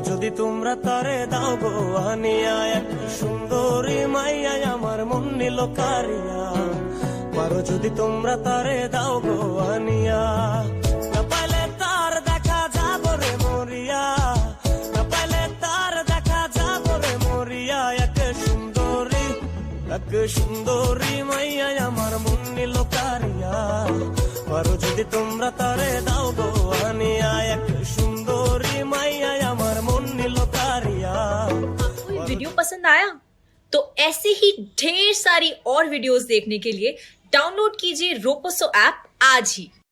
যদি তোমরা তারে দাও গো আনিয়া, এক সুন্দরী মাইয়া আমার মন নিল কারিয়া। পারো যদি তোমরা তারে দাও গো আনিয়া, না পাইলে তার দেখা যাব রে মরিয়া, না পাইলে তার দেখা যাব রে মরিয়া। এক সুন্দরী মাইয়া আমার মন নিল কারিয়া। পারো যদি তোমরা তারে দাও গো আনিয়া, এক सुंदरी मैया अमर मुन्नी लोकारिया। आपको ये वीडियो पसंद आया तो ऐसे ही ढेर सारी और वीडियोस देखने के लिए डाउनलोड कीजिए रोपोसो ऐप आज ही।